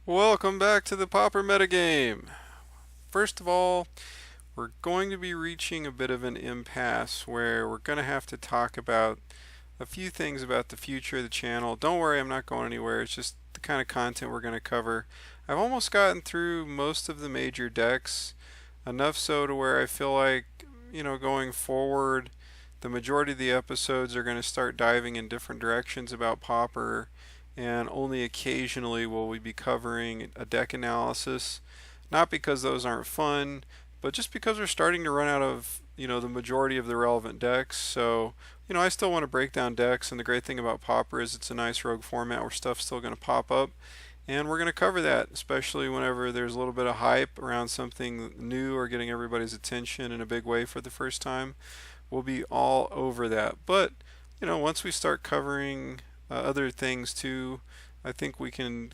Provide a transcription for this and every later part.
Welcome back to the Pauper metagame. First of all, we're going to be reaching a bit of an impasse where we're going to have to talk about a few things about the future of the channel. Don't worry, I'm not going anywhere. It's just the kind of content we're going to cover. I've almost gotten through most of the major decks, enough so to where I feel like, going forward, the majority of the episodes are going to start diving in different directions about Pauper, and only occasionally will we be covering a deck analysis. Not because those aren't fun, but just because we're starting to run out of, the majority of the relevant decks. So, I still want to break down decks, and the great thing about Pauper is it's a nice rogue format where stuff's still going to pop up. And we're going to cover that, especially whenever there's a little bit of hype around something new or getting everybody's attention in a big way for the first time. We'll be all over that. But, once we start covering other things too, I think we can,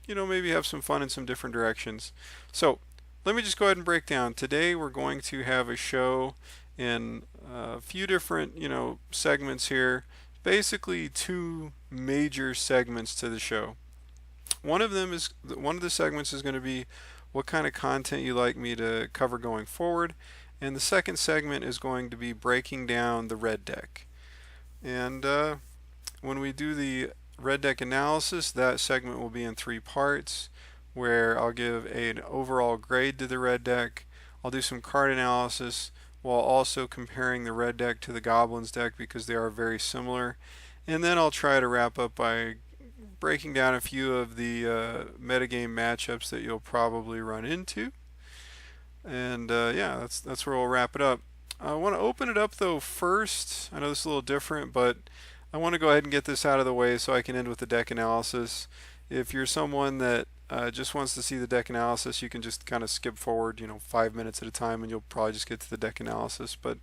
maybe have some fun in some different directions. So, let me just go ahead and break down. Today we're going to have a show in a few different, segments here. Basically two major segments to the show. One of the segments is going to be what kind of content you like me to cover going forward, and the second segment is going to be breaking down the red deck. And when we do the red deck analysis, that segment will be in three parts, where I'll give an overall grade to the red deck. I'll do some card analysis while also comparing the red deck to the goblins deck because they are very similar. And then I'll try to wrap up by breaking down a few of the metagame matchups that you'll probably run into. And yeah, that's where we'll wrap it up. I want to open it up though first. I know this is a little different, but I want to go ahead and get this out of the way so I can end with the deck analysis. If you're someone that just wants to see the deck analysis, you can just kind of skip forward, 5 minutes at a time, and you'll probably just get to the deck analysis. But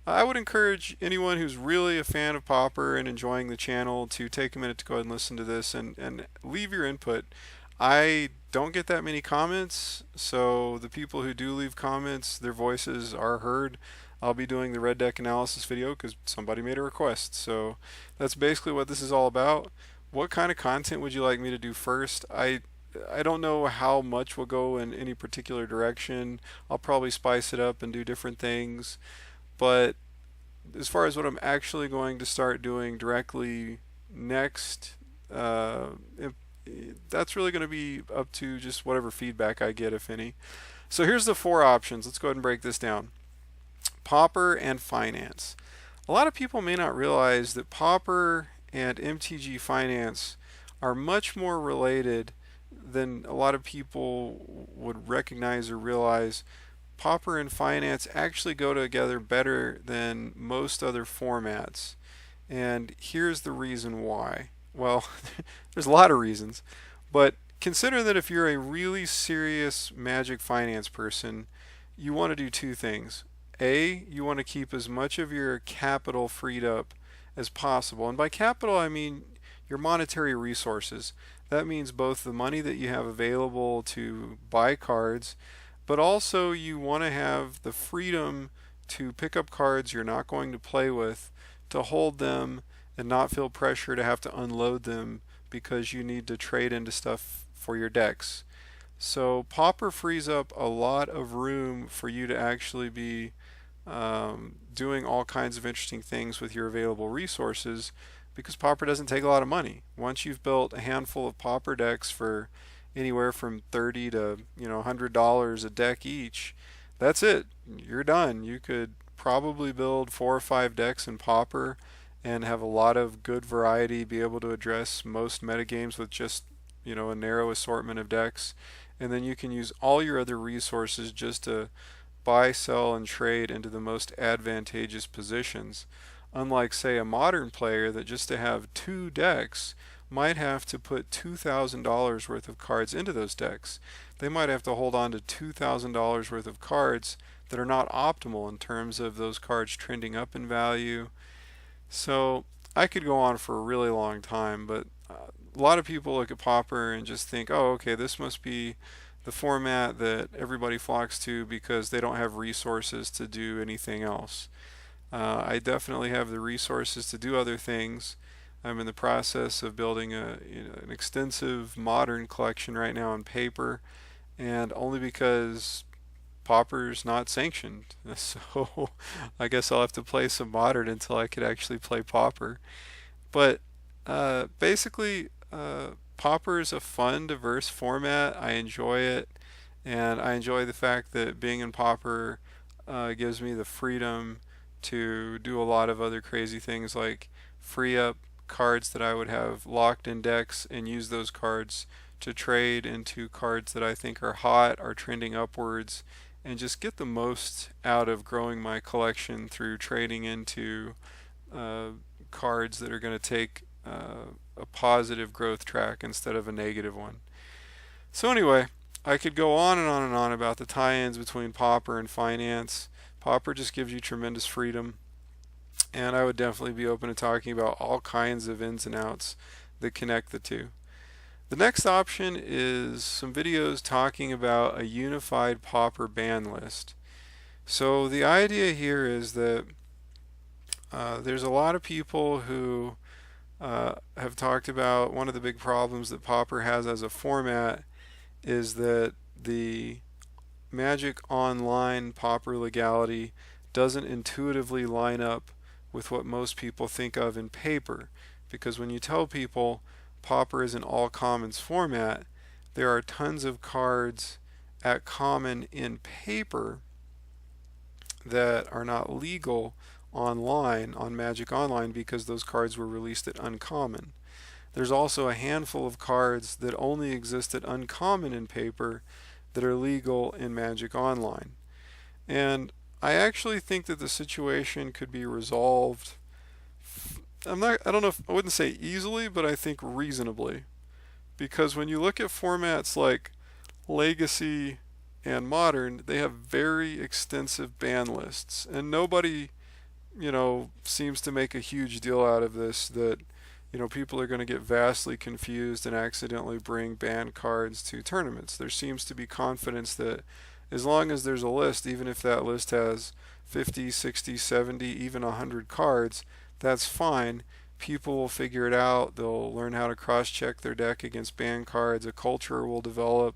I would encourage anyone who's really a fan of Pauper and enjoying the channel to take a minute to go ahead and listen to this and leave your input. I don't get that many comments, so the people who do leave comments, their voices are heard. I'll be doing the red deck analysis video because somebody made a request. So that's basically what this is all about. What kind of content would you like me to do first? I don't know how much will go in any particular direction. I'll probably spice it up and do different things. But as far as what I'm actually going to start doing directly next, that's really going to be up to just whatever feedback I get, if any. So here's the four options. Let's go ahead and break this down. Pauper and finance. A lot of people may not realize that Pauper and MTG finance are much more related than a lot of people would recognize or realize. Pauper and finance actually go together better than most other formats. And here's the reason why. Well, there's a lot of reasons, but consider that if you're a really serious Magic finance person, you want to do two things. You want to keep as much of your capital freed up as possible. And by capital, I mean your monetary resources. That means both the money that you have available to buy cards, but also you want to have the freedom to pick up cards you're not going to play with, to hold them and not feel pressure to have to unload them because you need to trade into stuff for your decks. So Pauper frees up a lot of room for you to actually be doing all kinds of interesting things with your available resources because Pauper doesn't take a lot of money. Once you've built a handful of Pauper decks for anywhere from $30 to $100 a deck each, that's it. You're done. You could probably build 4 or 5 decks in Pauper and have a lot of good variety, be able to address most metagames with just a narrow assortment of decks, and then you can use all your other resources just to buy, sell, and trade into the most advantageous positions. Unlike, say, a modern player that just to have 2 decks might have to put $2,000 worth of cards into those decks. They might have to hold on to $2,000 worth of cards that are not optimal in terms of those cards trending up in value. So I could go on for a really long time, but a lot of people look at Pauper and just think, oh, okay, this must be the format that everybody flocks to because they don't have resources to do anything else. I definitely have the resources to do other things. I'm in the process of building an extensive modern collection right now on paper, and only because Pauper's not sanctioned. So I guess I'll have to play some modern until I could actually play Pauper. But basically, Pauper is a fun, diverse format. I enjoy it, and I enjoy the fact that being in Pauper gives me the freedom to do a lot of other crazy things like free up cards that I would have locked in decks and use those cards to trade into cards that I think are hot, are trending upwards, and just get the most out of growing my collection through trading into uh, cards that are going to take a positive growth track instead of a negative one. So anyway, I could go on and on and on about the tie-ins between Pauper and finance. Pauper just gives you tremendous freedom, and I would definitely be open to talking about all kinds of ins and outs that connect the two. The next option is some videos talking about a unified Pauper ban list. So the idea here is that there's a lot of people who have talked about one of the big problems that Pauper has as a format is that the Magic Online Pauper legality doesn't intuitively line up with what most people think of in paper. Because when you tell people Pauper is an all commons format, there are tons of cards at common in paper that are not legal online on Magic Online because those cards were released at uncommon. There's also a handful of cards that only exist at uncommon in paper that are legal in Magic Online. And I actually think that the situation could be resolved. I don't know if I wouldn't say easily, but I think reasonably. Because when you look at formats like Legacy and Modern, they have very extensive ban lists, and nobody, seems to make a huge deal out of this that, people are going to get vastly confused and accidentally bring banned cards to tournaments. There seems to be confidence that as long as there's a list, even if that list has 50, 60, 70, even 100 cards, that's fine. People will figure it out. They'll learn how to cross-check their deck against banned cards. A culture will develop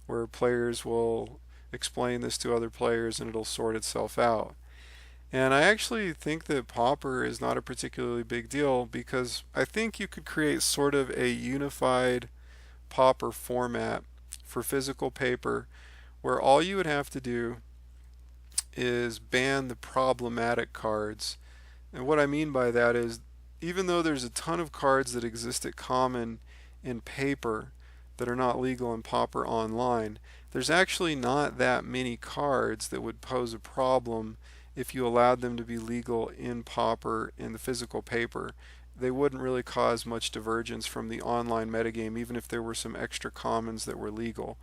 where players will explain this to other players and it'll sort itself out. And I actually think that Pauper is not a particularly big deal because I think you could create sort of a unified Pauper format for physical paper where all you would have to do is ban the problematic cards. And what I mean by that is even though there's a ton of cards that exist at common in paper that are not legal in Pauper online, there's actually not that many cards that would pose a problem if you allowed them to be legal in Pauper in the physical paper. They wouldn't really cause much divergence from the online metagame, even if there were some extra commons that were legal.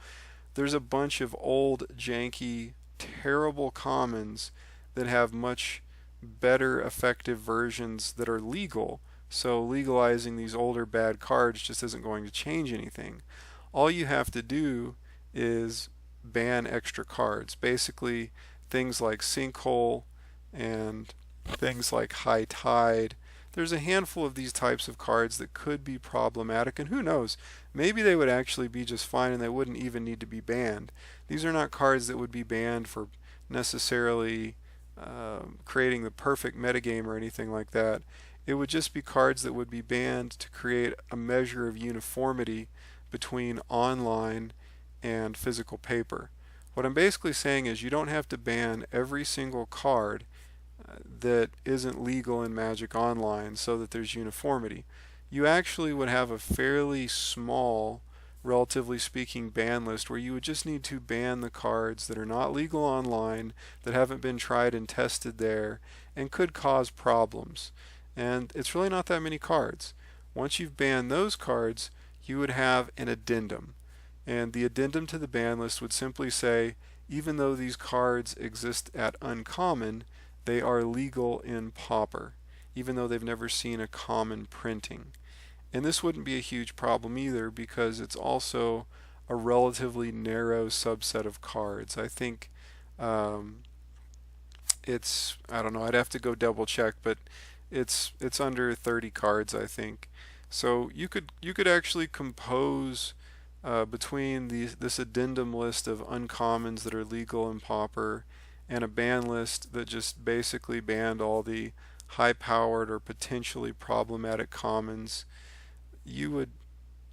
There's a bunch of old, janky, terrible commons that have much better effective versions that are legal, so legalizing these older bad cards just isn't going to change anything. All you have to do is ban extra cards. Basically, things like Sinkhole and things like High Tide. There's a handful of these types of cards that could be problematic, and who knows, maybe they would actually be just fine and they wouldn't even need to be banned. These are not cards that would be banned for necessarily creating the perfect metagame or anything like that. It would just be cards that would be banned to create a measure of uniformity between online and physical paper. What I'm basically saying is you don't have to ban every single card that isn't legal in Magic Online so that there's uniformity. You actually would have a fairly small, relatively speaking, ban list where you would just need to ban the cards that are not legal online, that haven't been tried and tested there, and could cause problems. And it's really not that many cards. Once you've banned those cards, you would have an addendum. And the addendum to the ban list would simply say, even though these cards exist at uncommon, they are legal in Pauper, even though they've never seen a common printing. And this wouldn't be a huge problem either because it's also a relatively narrow subset of cards. I think I don't know, I'd have to go double check, but it's under 30 cards, I think. So you could actually compose between this addendum list of uncommons that are legal in Pauper and a ban list that just basically banned all the high-powered or potentially problematic commons. You would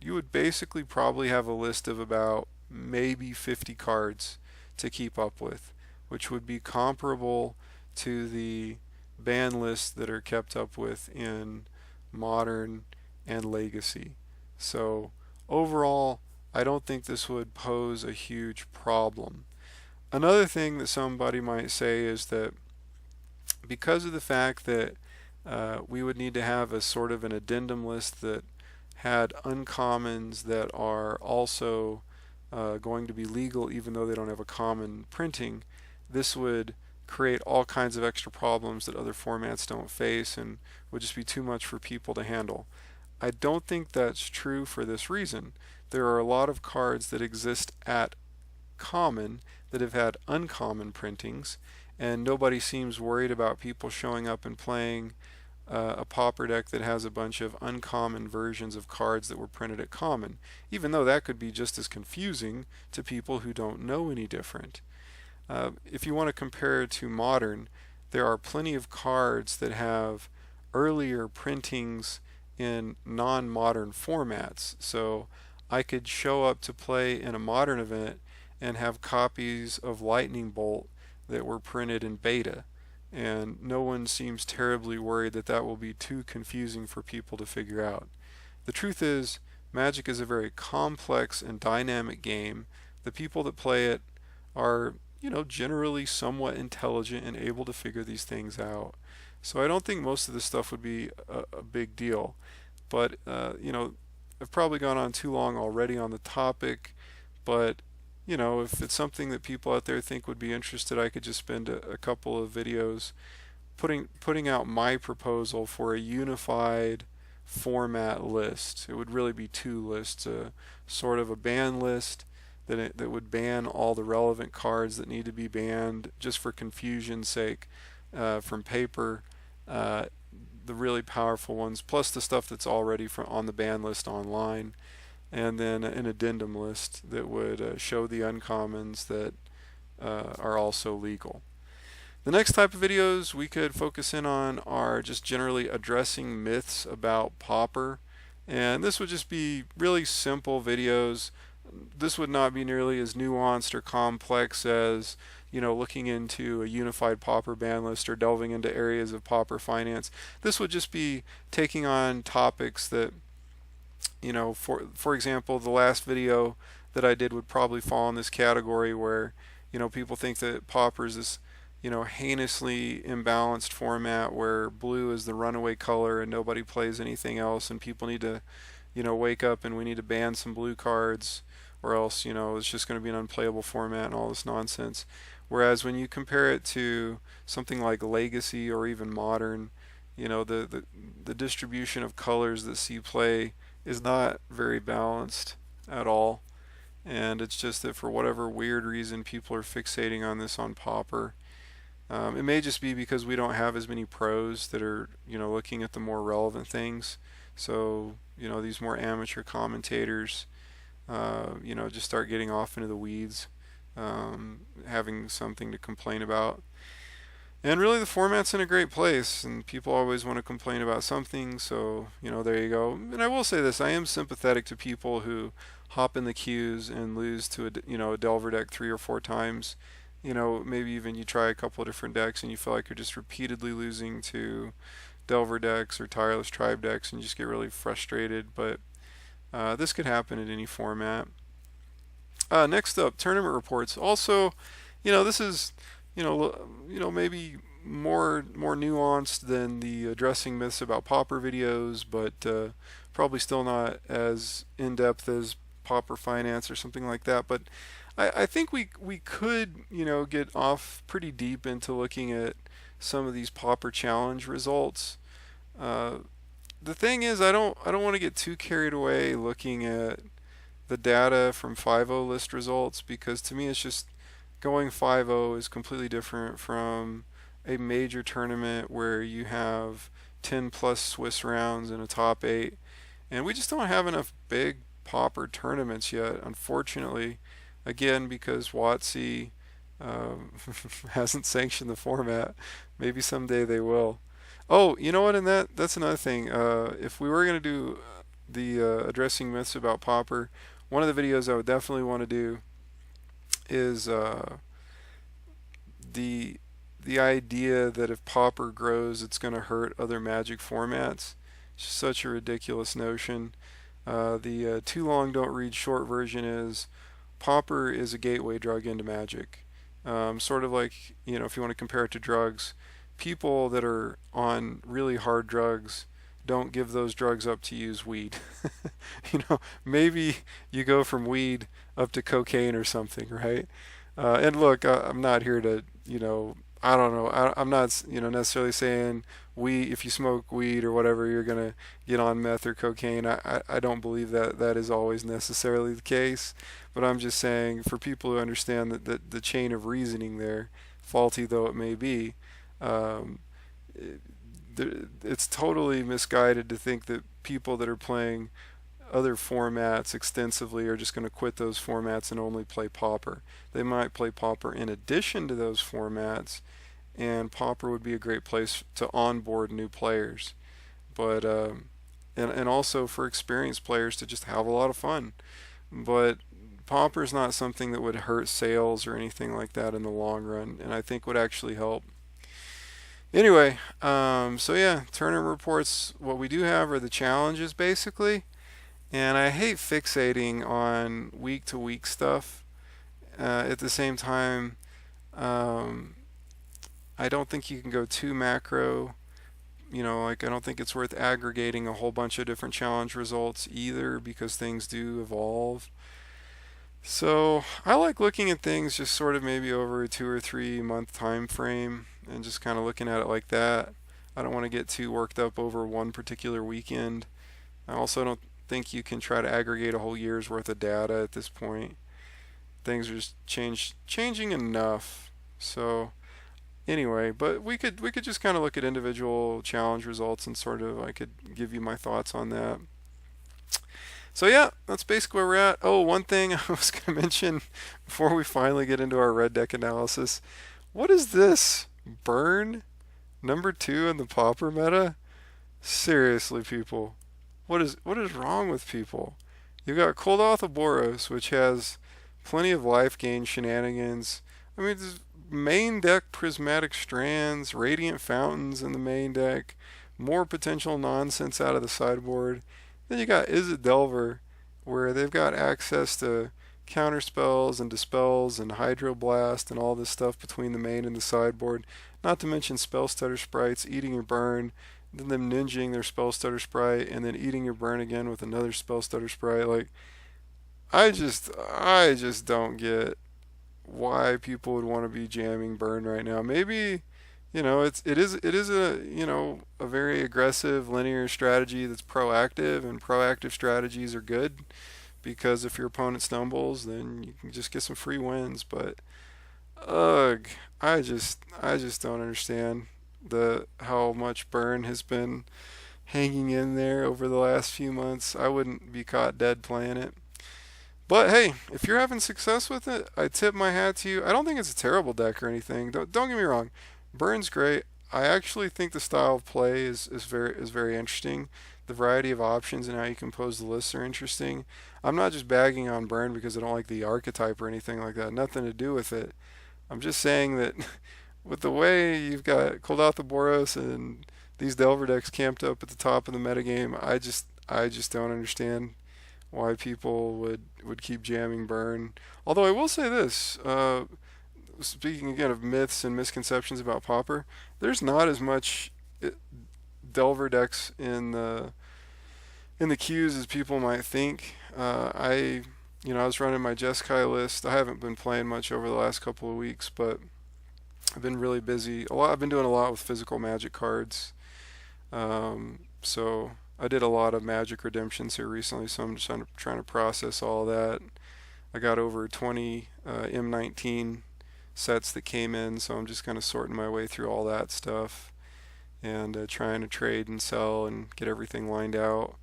you would basically probably have a list of about maybe 50 cards to keep up with, which would be comparable to the ban lists that are kept up with in Modern and Legacy. So overall, I don't think this would pose a huge problem. Another thing that somebody might say is that because of the fact that we would need to have a sort of an addendum list that had uncommons that are also going to be legal even though they don't have a common printing, this would create all kinds of extra problems that other formats don't face and would just be too much for people to handle. I don't think that's true for this reason. There are a lot of cards that exist at common that have had uncommon printings, and nobody seems worried about people showing up and playing a pauper deck that has a bunch of uncommon versions of cards that were printed at common, even though that could be just as confusing to people who don't know any different. If you want to compare it to Modern, there are plenty of cards that have earlier printings in non-modern formats. So I could show up to play in a Modern event and have copies of Lightning Bolt that were printed in beta, and no one seems terribly worried that that will be too confusing for people to figure out. The truth is, Magic is a very complex and dynamic game. The people that play it are, generally somewhat intelligent and able to figure these things out. So I don't think most of this stuff would be a big deal. But, I've probably gone on too long already on the topic, but if it's something that people out there think would be interested, I could just spend a couple of videos putting out my proposal for a unified format list. It would really be two lists, a sort of a ban list that would ban all the relevant cards that need to be banned just for confusion's sake from paper, the really powerful ones, plus the stuff that's already on the ban list online, and then an addendum list that would show the uncommons that are also legal. The next type of videos we could focus in on are just generally addressing myths about Pauper, and this would just be really simple videos. This would not be nearly as nuanced or complex as looking into a unified Pauper ban list or delving into areas of Pauper finance. This would just be taking on topics that for example, the last video that I did would probably fall in this category where people think that Pauper is this heinously imbalanced format where blue is the runaway color and nobody plays anything else, and people need to wake up and we need to ban some blue cards, or else it's just going to be an unplayable format and all this nonsense. Whereas when you compare it to something like Legacy or even Modern, the distribution of colors that see play is not very balanced at all, and it's just that for whatever weird reason people are fixating on this on Pauper. It may just be because we don't have as many pros that are looking at the more relevant things, so these more amateur commentators just start getting off into the weeds, having something to complain about. And really, the format's in a great place, and people always want to complain about something, so, there you go. And I will say this, I am sympathetic to people who hop in the queues and lose to a Delver deck 3 or 4 times. Maybe even you try a couple of different decks and you feel like you're just repeatedly losing to Delver decks or Tireless Tribe decks and you just get really frustrated, but this could happen in any format. Next up, tournament reports. Also, this is maybe more nuanced than the addressing myths about Pauper videos, but probably still not as in depth as Pauper Finance or something like that. But I think we could get off pretty deep into looking at some of these Pauper Challenge results. The thing is, I don't want to get too carried away looking at the data from 5.0 list results, because to me it's just going 5.0 is completely different from a major tournament where you have 10 plus Swiss rounds in a top 8. And we just don't have enough big Pauper tournaments yet, unfortunately. Again, because WotC um, hasn't sanctioned the format. Maybe someday they will. Oh, you know what? And that's another thing. If we were going to do the addressing myths about Pauper, one of the videos I would definitely want to do is the the idea that if Pauper grows, it's going to hurt other Magic formats. It's just such a ridiculous notion. The too long don't read short version is Pauper is a gateway drug into Magic. Sort of like, if you want to compare it to drugs, people that are on really hard drugs don't give those drugs up to use weed. Maybe you go from weed up to cocaine or something, right? And look, I'm not here to, I don't know. I'm not, necessarily saying if you smoke weed or whatever, you're gonna get on meth or cocaine. I don't believe that that is always necessarily the case. But I'm just saying, for people who understand that the chain of reasoning there, faulty though it may be, um, it, it's totally misguided to think that people that are playing other formats extensively are just going to quit those formats and only play Pauper. They might play Pauper in addition to those formats, and Pauper would be a great place to onboard new players. But and also for experienced players to just have a lot of fun. But Pauper is not something that would hurt sales or anything like that in the long run, and I think would actually help. Anyway, so yeah, tournament reports. What we do have are the challenges basically. And I hate fixating on week to week stuff. At the same time, um, I don't think you can go too macro. Like I don't think it's worth aggregating a whole bunch of different challenge results either because things do evolve. So I like looking at things just sort of maybe over a 2 or 3 month time frame and just kind of looking at it like that. I don't want to get too worked up over one particular weekend. I also don't think you can try to aggregate a whole year's worth of data at this point. Things are just changing enough. So anyway, but we could just kind of look at individual challenge results and sort of I could give you my thoughts on that. So yeah, that's basically where we're at. Oh, one thing I was going to mention before we finally get into our red deck analysis. What is this? Burn? Number 2 in the Pauper meta? Seriously, people. What is wrong with people? You've got Koldath Boros, which has plenty of life gain shenanigans. I mean, there's main deck prismatic strands, radiant fountains in the main deck, more potential nonsense out of the sideboard. Then you got Izzet Delver, where they've got access to counter spells and dispels and hydroblast and all this stuff between the main and the sideboard. Not to mention spell stutter sprites, eating your burn, then them ninjing their spell stutter sprite, and then eating your burn again with another spell stutter sprite. Like, I just don't get why people would want to be jamming burn right now. Maybe, it is a very aggressive linear strategy that's proactive, and proactive strategies are good because if your opponent stumbles, then you can just get some free wins. But ugh, I just don't understand the how much burn has been hanging in there over the last few months. I wouldn't be caught dead playing it. But hey, if you're having success with it, I tip my hat to you. I don't think it's a terrible deck or anything. Don't get me wrong. Burn's great. I actually think the style of play is very interesting. The variety of options and how you compose the lists are interesting. I'm not just bagging on Burn because I don't like the archetype or anything like that. Nothing to do with it. I'm just saying that with the way you've got Koldath Boros and these Delver decks camped up at the top of the metagame, I just don't understand why people would keep jamming Burn. Although I will say this, speaking again of myths and misconceptions about Pauper, there's not as much Delver decks in the queues as people might think. I was running my Jeskai list. I haven't been playing much over the last couple of weeks, but I've been really busy. I've been doing a lot with physical Magic cards. So I did a lot of Magic redemptions here recently, so I'm just trying to process all of that. I got over 20 M19 sets that came in, so I'm just kind of sorting my way through all that stuff. and trying to trade and sell and get everything lined out.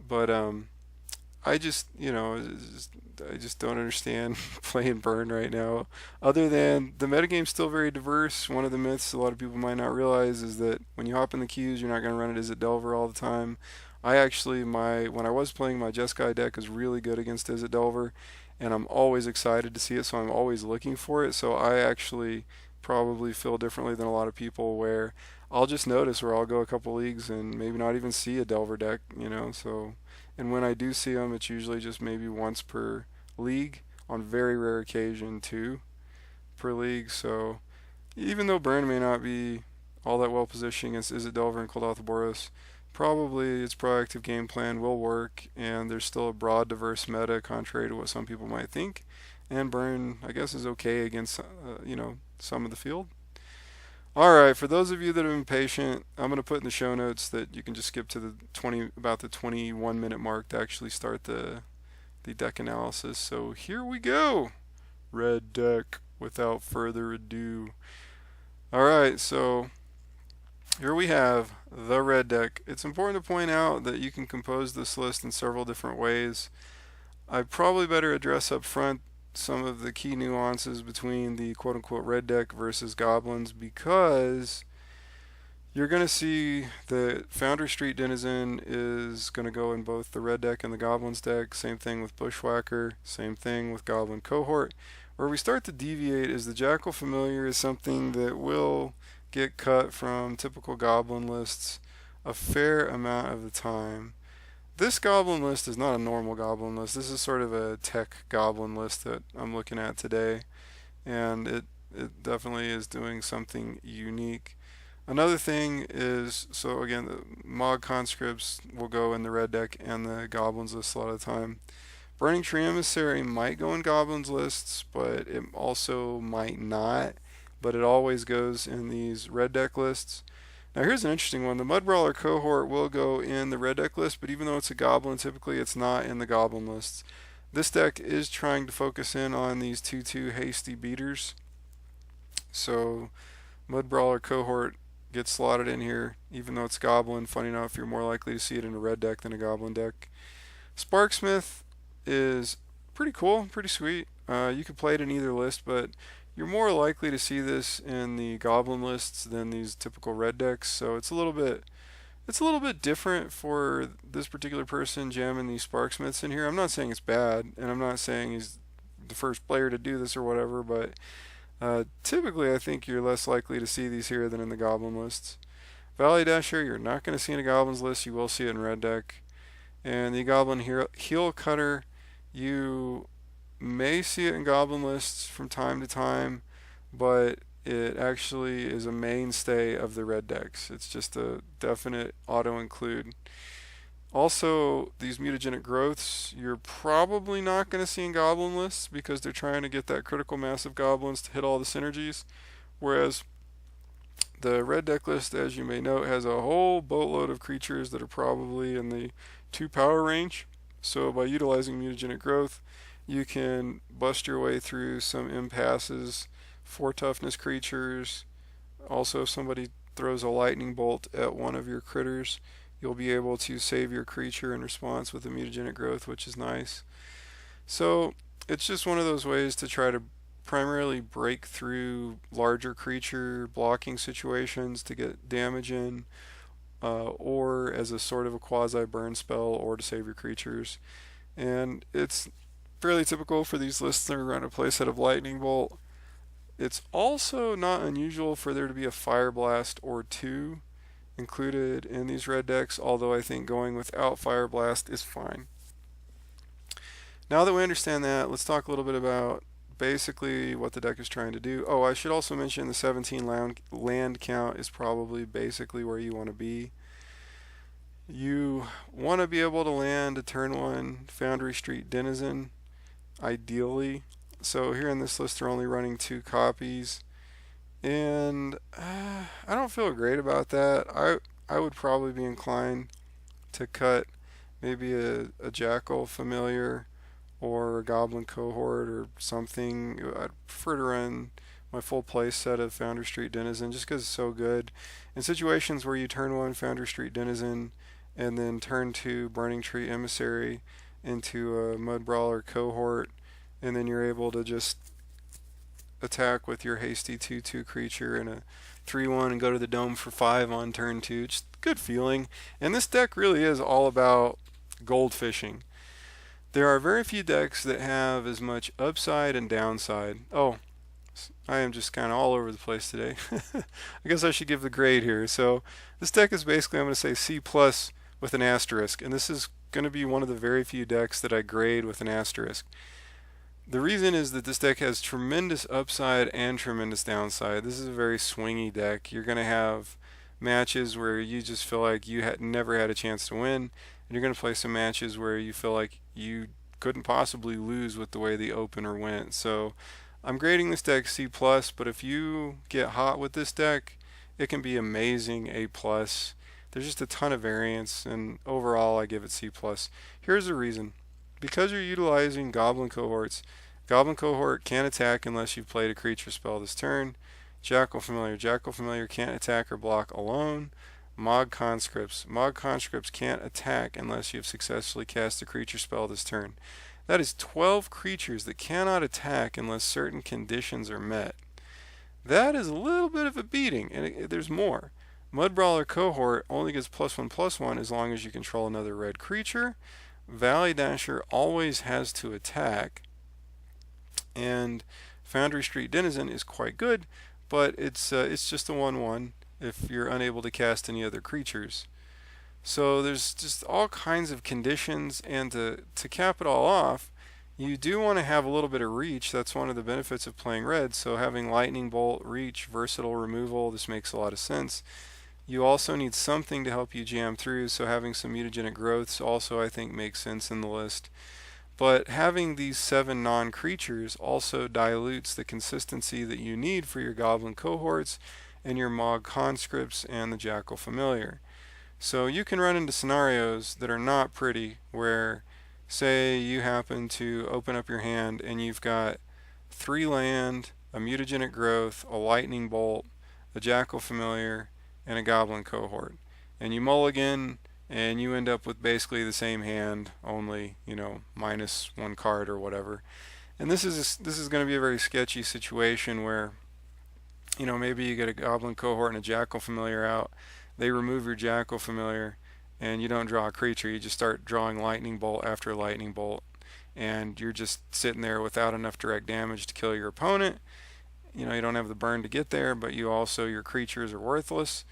But I just, I just don't understand playing Burn right now. Other than the metagame's still very diverse. One of the myths a lot of people might not realize is that when you hop in the queues, you're not going to run it as a Delver all the time. I actually, when I was playing, my Jeskai deck is really good against Izzet Delver, and I'm always excited to see it, so I'm always looking for it. So I actually probably feel differently than a lot of people where I'll just notice where I'll go a couple leagues and maybe not even see a Delver deck, so and when I do see them, it's usually just maybe once per league, on very rare occasion, two per league. So even though Burn may not be all that well positioned against Izzet Delver and Kuldothaboros, probably its proactive game plan will work, and there's still a broad, diverse meta, contrary to what some people might think. And Burn, I guess, is okay against some of the field. All right, for those of you that have been patient, I'm going to put in the show notes that you can just skip to the about the 21-minute mark to actually start the deck analysis. So here we go. Red deck without further ado. All right, so here we have the red deck. It's important to point out that you can compose this list in several different ways. I probably better address up front some of the key nuances between the quote-unquote red deck versus goblins, because you're going to see that Foundry Street Denizen is going to go in both the red deck and the goblins deck. Same thing with Bushwhacker, same thing with Goblin Cohort. Where we start to deviate is the Jackal Familiar is something that will get cut from typical goblin lists a fair amount of the time. This goblin list is not a normal goblin list. This is sort of a tech goblin list that I'm looking at today, and it definitely is doing something unique. Another thing is, so again, the Mog conscripts will go in the red deck and the goblins list a lot of the time. Burning Tree Emissary might go in goblins lists, but it also might not. But it always goes in these red deck lists. Now here's an interesting one. The Mudbrawler Cohort will go in the red deck list, but even though it's a goblin, typically it's not in the goblin lists. This deck is trying to focus in on these 2/2 hasty beaters. So Mudbrawler Cohort gets slotted in here, even though it's goblin. Funny enough, you're more likely to see it in a red deck than a goblin deck. Sparksmith is pretty cool, pretty sweet. You could play it in either list, but you're more likely to see this in the goblin lists than these typical red decks. So it's a little bit different for this particular person jamming these Sparksmiths in here. I'm not saying it's bad, and I'm not saying he's the first player to do this or whatever, but typically I think you're less likely to see these here than in the goblin lists. Valley Dasher, you're not going to see in a goblins list. You will see it in red deck. And the Goblin Heel Cutter, you may see it in goblin lists from time to time, but it actually is a mainstay of the red decks. It's just a definite auto include. Also, these mutagenic growths, you're probably not going to see in goblin lists because they're trying to get that critical mass of goblins to hit all the synergies, whereas the red deck list, as you may note, has a whole boatload of creatures that are probably in the 2 power range. So by utilizing mutagenic growth, you can bust your way through some impasses, 4 toughness creatures. Also, if somebody throws a lightning bolt at one of your critters, you'll be able to save your creature in response with a mutagenic growth, which is nice. So it's just one of those ways to try to primarily break through larger creature blocking situations to get damage in, or as a sort of a quasi burn spell, or to save your creatures. And it's fairly typical for these lists that are going to play a set of lightning bolt. It's also not unusual for there to be a fire blast or two included in these red decks, although I think going without fire blast is fine. Now that we understand that, let's talk a little bit about basically what the deck is trying to do. Oh, I should also mention the 17 land count is probably basically where you want to be. You want to be able to land a turn 1 Foundry Street Denizen, ideally. So here in this list they're only running 2 copies, and I don't feel great about that. I would probably be inclined to cut maybe a Jackal Familiar or a Goblin Cohort or something. I'd prefer to run my full play set of Foundry Street Denizen just because it's so good. In situations where you turn 1 Foundry Street Denizen and then turn 2 Burning Tree Emissary into a Mud Brawler cohort, and then you're able to just attack with your hasty 2/2 creature and a 3/1 and go to the dome for 5 on turn 2. Just good feeling. And this deck really is all about gold fishing. There are very few decks that have as much upside and downside. Oh, I am just kind of all over the place today. I guess I should give the grade here. So this deck is basically, I'm going to say C plus with an asterisk, and this is going to be one of the very few decks that I grade with an asterisk. The reason is that this deck has tremendous upside and tremendous downside. This is a very swingy deck. You're going to have matches where you just feel like you never had a chance to win, and you're going to play some matches where you feel like you couldn't possibly lose with the way the opener went. So I'm grading this deck C+, but if you get hot with this deck, it can be amazing A+. There's just a ton of variance, and overall I give it C+. Here's the reason. Because you're utilizing Goblin cohorts, Goblin cohort can't attack unless you've played a creature spell this turn. Jackal Familiar can't attack or block alone. Mog Conscripts can't attack unless you've successfully cast a creature spell this turn. That is 12 creatures that cannot attack unless certain conditions are met. That is a little bit of a beating, and there's more. Mud Brawler cohort only gets +1/+1 as long as you control another red creature. Valley Dasher always has to attack, and Foundry Street Denizen is quite good, but it's just a 1/1 if you're unable to cast any other creatures. So there's just all kinds of conditions, and to cap it all off, you do want to have a little bit of reach. That's one of the benefits of playing red. So having Lightning Bolt, reach, versatile removal, this makes a lot of sense. You also need something to help you jam through, so having some mutagenic growths also I think makes sense in the list. But having these 7 non-creatures also dilutes the consistency that you need for your Goblin cohorts and your Mog Conscripts and the Jackal Familiar. So you can run into scenarios that are not pretty where, say, you happen to open up your hand and you've got 3 land, a mutagenic growth, a lightning bolt, a Jackal Familiar, and a Goblin cohort. And you mulligan and you end up with basically the same hand, only, -1 card or whatever. And this is going to be a very sketchy situation where, maybe you get a Goblin cohort and a Jackal Familiar out. They remove your Jackal Familiar and you don't draw a creature. You just start drawing Lightning Bolt after Lightning Bolt, and you're just sitting there without enough direct damage to kill your opponent. You don't have the burn to get there, but your creatures are worthless.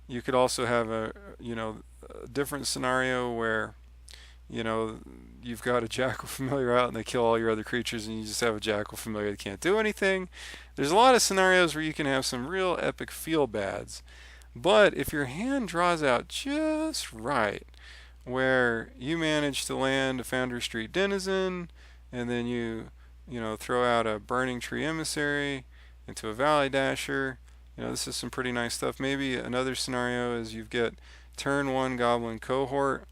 You could also have a different scenario where you've got a Jackal Familiar out and they kill all your other creatures, and you just have a Jackal Familiar that can't do anything. There's a lot of scenarios where you can have some real epic feel bads. But if your hand draws out just right, where you manage to land a Foundry Street Denizen, and then you throw out a Burning Tree Emissary into a Valley Dasher, this is some pretty nice stuff. Maybe another scenario is you get turn 1 Goblin cohort,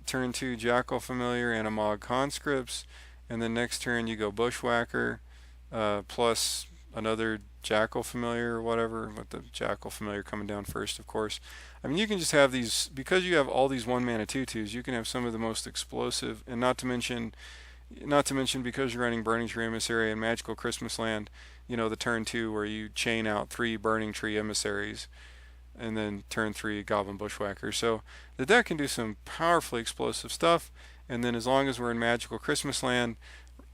turn 2 Jackal Familiar and a Mog Conscripts, and then next turn you go Bushwhacker plus another Jackal Familiar or whatever, with the Jackal Familiar coming down first, of course. I mean, you can just have these, because you have all these 1-mana 2/2s, you can have some of the most explosive, and not to mention because you're running Burning Tree Emissary and Magical Christmas Land, the turn 2 where you chain out 3 Burning Tree Emissaries, and then turn 3 Goblin Bushwhacker. So the deck can do some powerfully explosive stuff, and then as long as we're in Magical Christmas Land,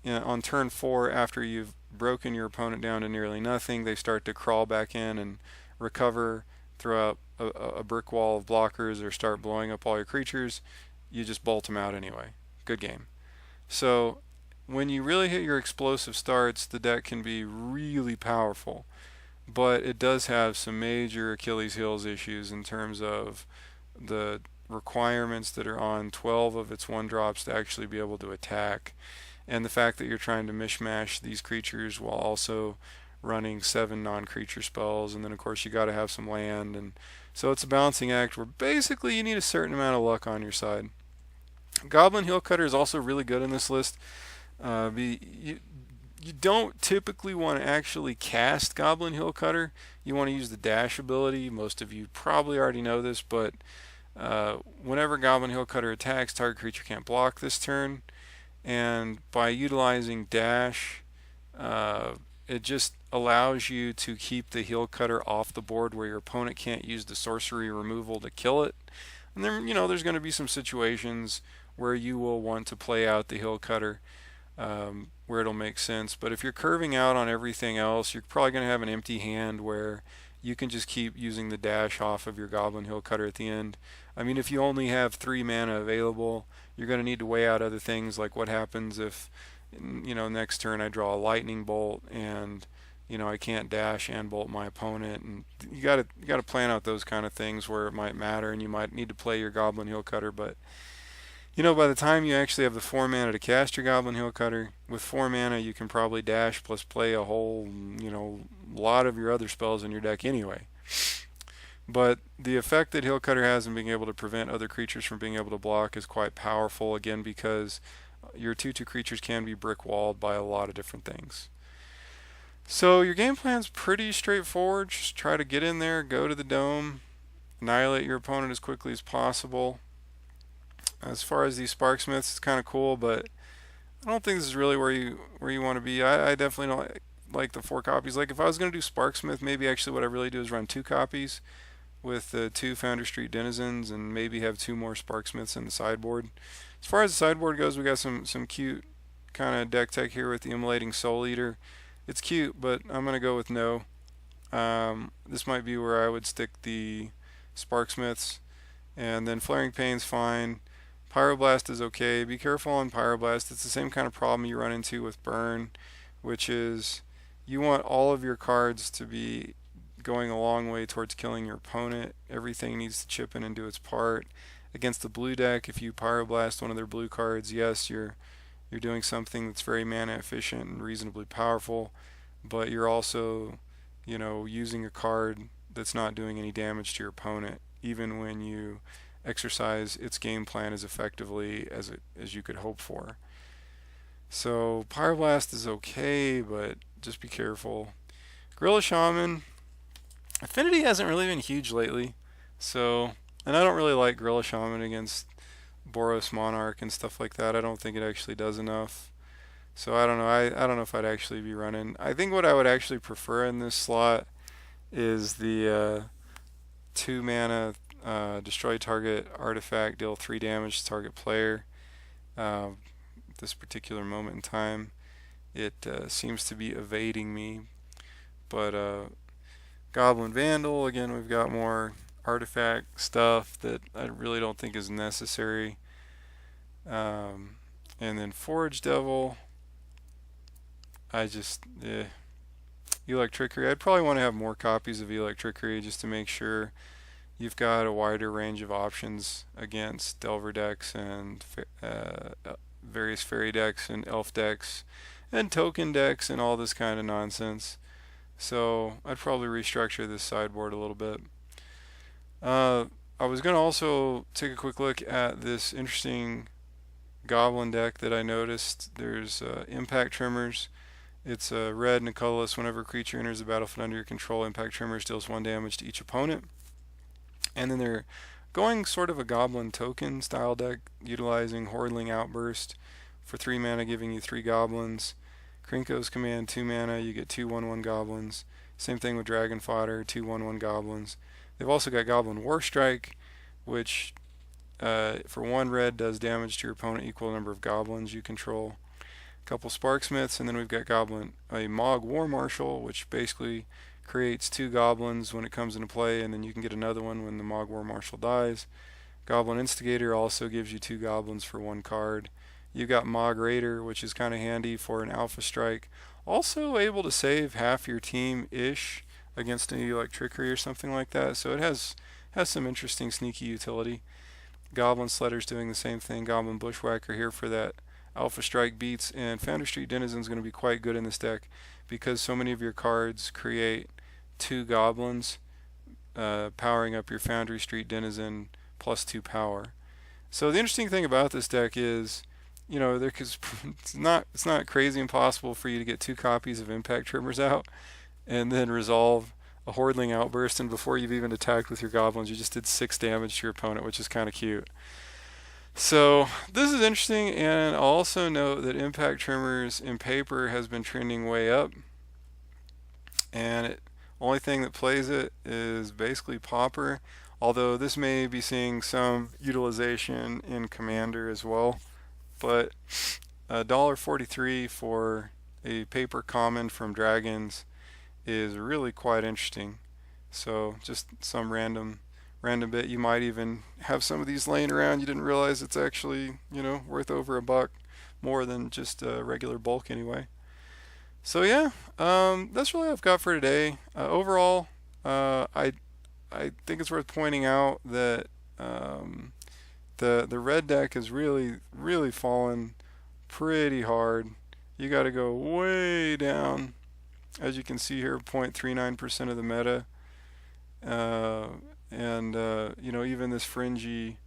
on turn 4, after you've broken your opponent down to nearly nothing, they start to crawl back in and recover, throw out a brick wall of blockers, or start blowing up all your creatures. You just bolt them out anyway. Good game. So when you really hit your explosive starts, the deck can be really powerful, but it does have some major Achilles heels issues in terms of the requirements that are on 12 of its 1-drops to actually be able to attack, and the fact that you're trying to mishmash these creatures while also running 7 non-creature spells, and then of course you got to have some land, and so it's a balancing act where basically you need a certain amount of luck on your side. Goblin Heel Cutter is also really good in this list. You don't typically want to actually cast Goblin Hill Cutter. You want to use the dash ability. Most of you probably already know this, but whenever Goblin Hill Cutter attacks, target creature can't block this turn. And by utilizing dash, it just allows you to keep the Hill Cutter off the board where your opponent can't use the sorcery removal to kill it. And then, there's going to be some situations where you will want to play out the Hill Cutter, where it'll make sense. But if you're curving out on everything else, you're probably going to have an empty hand where you can just keep using the dash off of your Goblin Hill Cutter at the end. I mean, if you only have 3 mana available, you're going to need to weigh out other things, like what happens if, next turn I draw a lightning bolt and I can't dash and bolt my opponent, and you got to plan out those kind of things where it might matter, and you might need to play your Goblin Hill Cutter. But by the time you actually have the 4 mana to cast your Goblin Hill Cutter, with 4 mana you can probably dash plus play a whole, lot of your other spells in your deck anyway. But the effect that Hill Cutter has in being able to prevent other creatures from being able to block is quite powerful, again, because your 2/2 creatures can be brick walled by a lot of different things. So your game plan's pretty straightforward. Just try to get in there, go to the dome, annihilate your opponent as quickly as possible. As far as these Sparksmiths, it's kind of cool, but I don't think this is really where you want to be. I definitely don't like the 4 copies. Like, if I was going to do Sparksmith, maybe actually what I really do is run 2 copies with the 2 Foundry Street Denizens, and maybe have 2 more Sparksmiths in the sideboard. As far as the sideboard goes, we got some cute kind of deck tech here with the Immolating Soul Eater. It's cute, but I'm going to go with no. This might be where I would stick the Sparksmiths. And then Flaring Pain's fine. Pyroblast is okay. Be careful on Pyroblast. It's the same kind of problem you run into with Burn, which is you want all of your cards to be going a long way towards killing your opponent. Everything needs to chip in and do its part. Against the blue deck, if you Pyroblast one of their blue cards, yes, you're doing something that's very mana efficient and reasonably powerful, but you're also, using a card that's not doing any damage to your opponent, even when you exercise its game plan as effectively as you could hope for. So Pyroblast is okay, but just be careful. Gorilla Shaman, affinity hasn't really been huge lately, and I don't really like Gorilla Shaman against Boros Monarch and stuff like that. I don't think it actually does enough. So I don't know. I don't know if I'd actually be running. I think what I would actually prefer in this slot is the 2 mana destroy target artifact, deal 3 damage to target player. This particular moment in time, it seems to be evading me. But Goblin Vandal, again, we've got more artifact stuff that I really don't think is necessary. And then Forge Devil, Elect Trickery. I'd probably want to have more copies of Elect Trickery just to make sure you've got a wider range of options against Delver decks and various fairy decks and elf decks and token decks and all this kind of nonsense. So I'd probably restructure this sideboard a little bit. I was going to also take a quick look at this interesting Goblin deck that I noticed. There's Impact Tremors. It's a red and a colorless. Whenever a creature enters the battlefield under your control, Impact Tremors deals 1 damage to each opponent. And then they're going sort of a Goblin token style deck, utilizing Hordling Outburst for 3 mana, giving you 3 goblins. Krinko's Command, 2 mana, you get 2 1/1 goblins. Same thing with Dragon Fodder, 2 1/1 goblins. They've also got Goblin Warstrike, which for 1 red does damage to your opponent equal number of goblins you control. A couple Sparksmiths, and then we've got a Mog War Marshal, which basically creates 2 goblins when it comes into play, and then you can get another one when the Mog War Marshal dies. Goblin Instigator also gives you 2 goblins for 1 card. You've got Mog Raider, which is kind of handy for an Alpha Strike. Also able to save half your team-ish against an Elect Trickery or something like that. So it has some interesting sneaky utility. Goblin Sledder's doing the same thing. Goblin Bushwhacker here for that Alpha Strike beats. And Foundry Street Denizen is going to be quite good in this deck because so many of your cards create 2 goblins, powering up your Foundry Street Denizen plus 2 power. So the interesting thing about this deck is you know, there cause it's not crazy impossible for you to get two copies of impact trimmers out and then resolve a hordling outburst, and before you've even attacked with your goblins, you just did 6 damage to your opponent, which is kind of cute. So this is interesting, and I'll also note that impact trimmers in paper has been trending way up, and it only thing that plays it is basically Pauper, although this may be seeing some utilization in Commander as well. But $1.43 for a paper common from Dragons is really quite interesting. So just some random bit. You might even have some of these laying around. You didn't realize it's actually, you know, worth over $1 more than just regular bulk anyway. So yeah, that's really all I've got for today. Overall, I think it's worth pointing out that the red deck has really fallen pretty hard. You got to go way down, as you can see here, 0.39% of the meta, and you know, even this fringy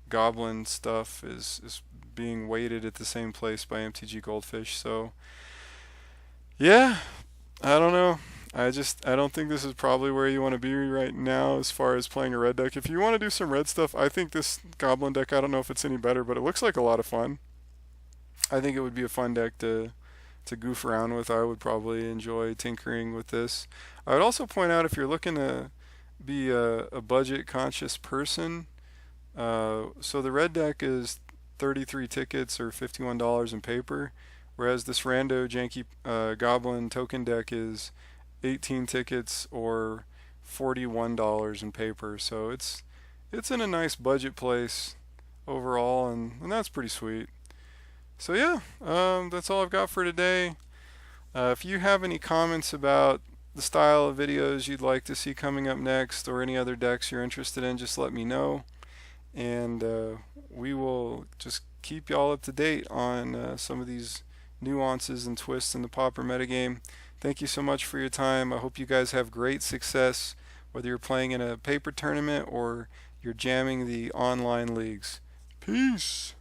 goblin stuff is being weighted at the same place by MTG Goldfish. So yeah, I don't know. I don't think this is probably where you want to be right now as far as playing a red deck. If you want to do some red stuff, I think this goblin deck, I don't know if it's any better, but it looks like a lot of fun. I think it would be a fun deck to goof around with. I would probably enjoy tinkering with this. I would also point out, if you're looking to be a budget conscious person, so the red deck is 33 tickets or $51 in paper, whereas this rando janky goblin token deck is 18 tickets or $41 in paper. So it's in a nice budget place overall, and that's pretty sweet. So yeah, that's all I've got for today. If you have any comments about the style of videos you'd like to see coming up next, or any other decks you're interested in, just let me know, and we will just keep y'all up to date on some of these nuances and twists in the Pauper metagame. Thank you so much for your time. I hope you guys have great success, whether you're playing in a paper tournament or you're jamming the online leagues. Peace!